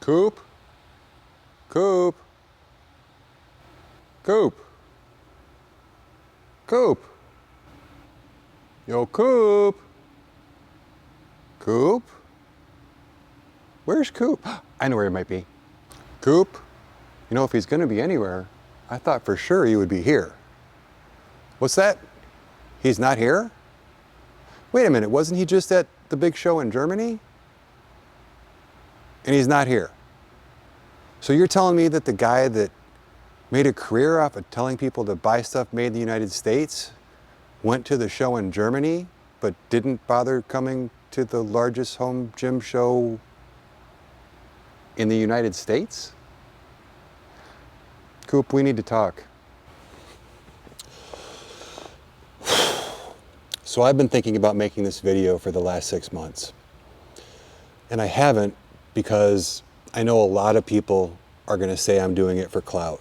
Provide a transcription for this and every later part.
Coop? Coop? Coop? Coop? Yo, Coop? Coop? Where's Coop? I know where he might be. Coop? You know, if he's gonna be anywhere, I thought for sure he would be here. What's that? He's not here? Wait a minute, wasn't he just at the big show in Germany? And he's not here. So you're telling me that the guy that made a career off of telling people to buy stuff made in the United States went to the show in Germany, but didn't bother coming to the largest home gym show in the United States? Coop, we need to talk. So I've been thinking about making this video for the last 6 months. And I haven't because I know a lot of people are gonna say I'm doing it for clout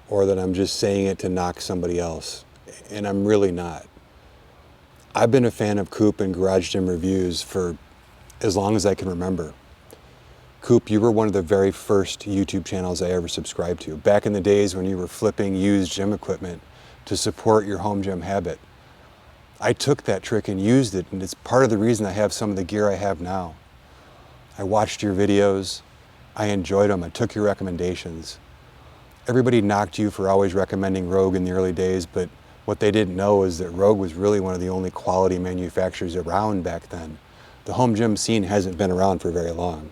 or that I'm just saying it to knock somebody else. And I'm really not. I've been a fan of Coop and Garage Gym Reviews for as long as I can remember. Coop, you were one of the very first YouTube channels I ever subscribed to, back in the days when you were flipping used gym equipment to support your home gym habit. I took that trick and used it, and it's part of the reason I have some of the gear I have now. I watched your videos, I enjoyed them, I took your recommendations. Everybody knocked you for always recommending Rogue in the early days, but what they didn't know is that Rogue was really one of the only quality manufacturers around back then. The home gym scene hasn't been around for very long.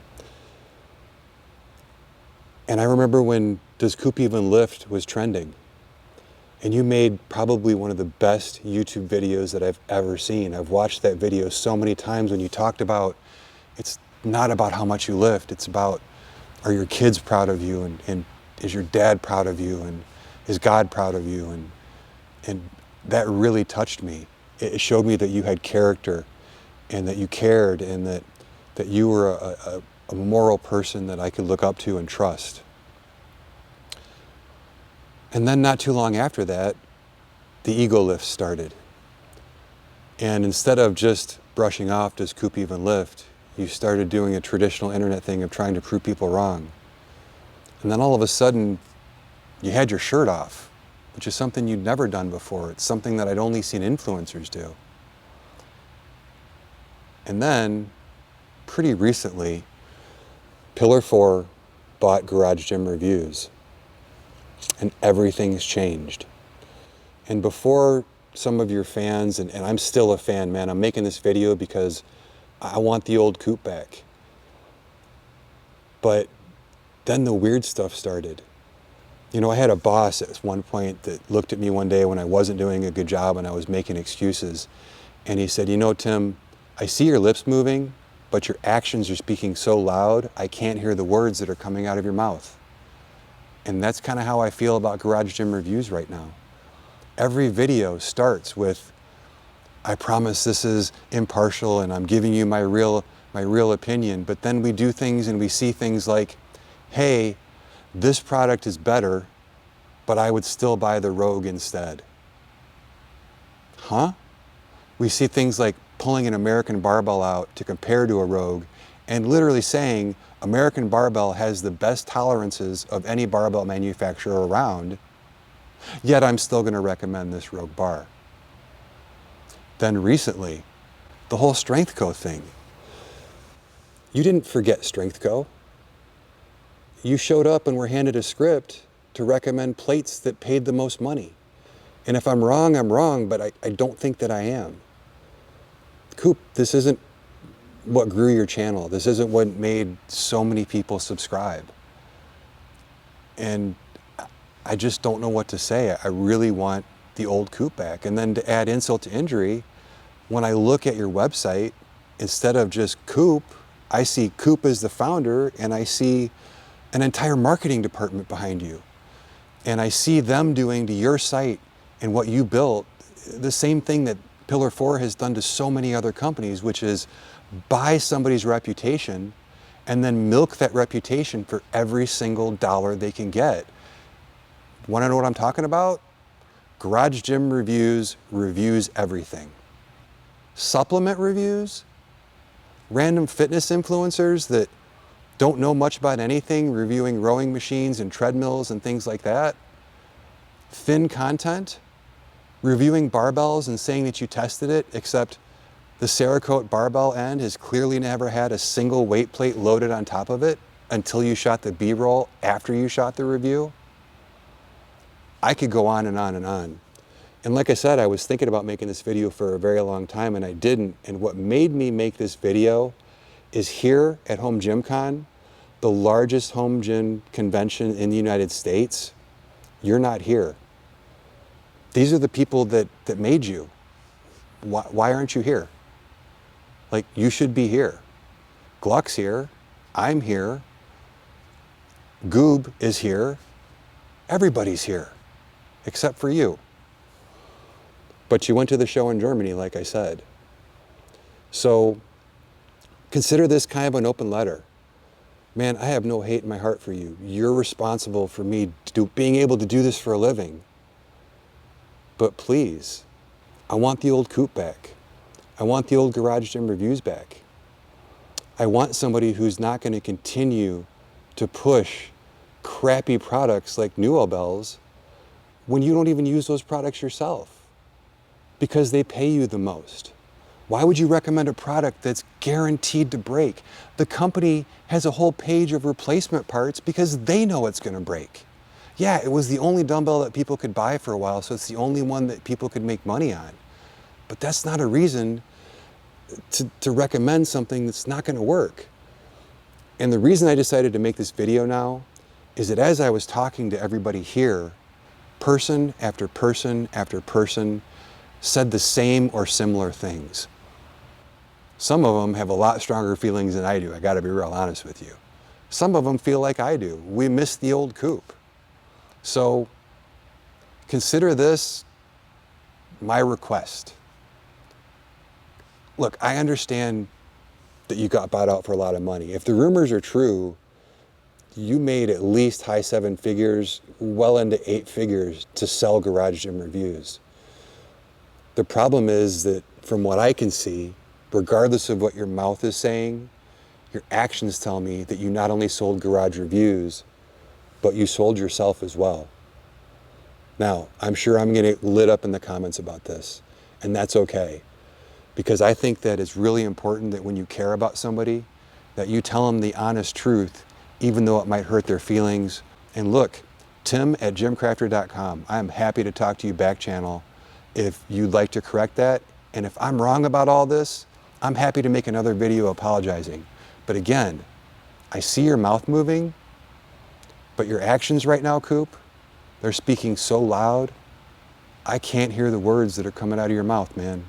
And I remember when Does Coop Even Lift was trending. And you made probably one of the best YouTube videos that I've ever seen. I've watched that video so many times when you talked about, it's not about how much you lift, it's about, are your kids proud of you, and is your dad proud of you, and is God proud of you? And that really touched me. It showed me that you had character and that you cared and that you were a moral person that I could look up to and trust. And then not too long after that, the ego lift started. And instead of just brushing off, does Coop even lift, you started doing a traditional internet thing of trying to prove people wrong. And then all of a sudden, you had your shirt off, which is something you'd never done before. It's something that I'd only seen influencers do. And then, pretty recently, Pillar 4 bought Garage Gym Reviews. And everything's changed. And before some of your fans, and I'm still a fan, man, I'm making this video because I want the old Coop back. But then the weird stuff started. You know, I had a boss at one point that looked at me one day when I wasn't doing a good job and I was making excuses. And he said, you know, Tim, I see your lips moving, but your actions are speaking so loud, I can't hear the words that are coming out of your mouth. And that's kind of how I feel about Garage Gym Reviews right now. Every video starts with, I promise this is impartial and I'm giving you my real opinion, but then we do things and we see things like, hey, this product is better, but I would still buy the Rogue instead. Huh? We see things like pulling an American Barbell out to compare to a Rogue and literally saying, American Barbell has the best tolerances of any barbell manufacturer around, yet I'm still going to recommend this Rogue bar. Then recently, the whole Strength Co thing. You didn't forget Strength Co. You showed up and were handed a script to recommend plates that paid the most money. And if I'm wrong, but I don't think that I am. Coop, this isn't what grew your channel. This isn't what made so many people subscribe. And I just don't know what to say. I really want the old Coop back. And then to add insult to injury, when I look at your website, instead of just Coop, I see Coop as the founder and I see an entire marketing department behind you. And I see them doing to your site and what you built the same thing that Pillar 4 has done to so many other companies, which is buy somebody's reputation and then milk that reputation for every single dollar they can get. Want to know what I'm talking about? Garage Gym Reviews reviews everything. Supplement reviews, random fitness influencers that don't know much about anything, reviewing rowing machines and treadmills and things like that, thin content, reviewing barbells and saying that you tested it, except the Cerakote barbell end has clearly never had a single weight plate loaded on top of it until you shot the B-roll after you shot the review. I could go on and on and on. And like I said, I was thinking about making this video for a very long time and I didn't. And what made me make this video is here at Home Gym Con, the largest home gym convention in the United States, you're not here. These are the people that made you. Why aren't you here? Like, you should be here. Gluck's here, I'm here, Goob is here, everybody's here, except for you. But you went to the show in Germany, like I said. So consider this kind of an open letter. Man, I have no hate in my heart for you. You're responsible for me being able to do this for a living. But please, I want the old Coop back. I want the old Garage Gym Reviews back. I want somebody who's not going to continue to push crappy products like Newellbells when you don't even use those products yourself because they pay you the most. Why would you recommend a product that's guaranteed to break? The company has a whole page of replacement parts because they know it's going to break. Yeah, it was the only dumbbell that people could buy for a while, so it's the only one that people could make money on. But that's not a reason to recommend something that's not going to work. And the reason I decided to make this video now is that as I was talking to everybody here, person after person after person said the same or similar things. Some of them have a lot stronger feelings than I do. I got to be real honest with you. Some of them feel like I do. We miss the old Coop. So consider this my request. Look, I understand that you got bought out for a lot of money. If the rumors are true, you made at least high 7 figures, well into 8 figures to sell Garage Gym Reviews. The problem is that from what I can see, regardless of what your mouth is saying, your actions tell me that you not only sold Garage Reviews, but you sold yourself as well. Now, I'm sure I'm going to get lit up in the comments about this, and that's okay. Because I think that it's really important that when you care about somebody, that you tell them the honest truth, even though it might hurt their feelings. And look, tim@gymcrafter.com. I'm happy to talk to you back channel if you'd like to correct that. And if I'm wrong about all this, I'm happy to make another video apologizing. But again, I see your mouth moving, but your actions right now, Coop, they're speaking so loud, I can't hear the words that are coming out of your mouth, man.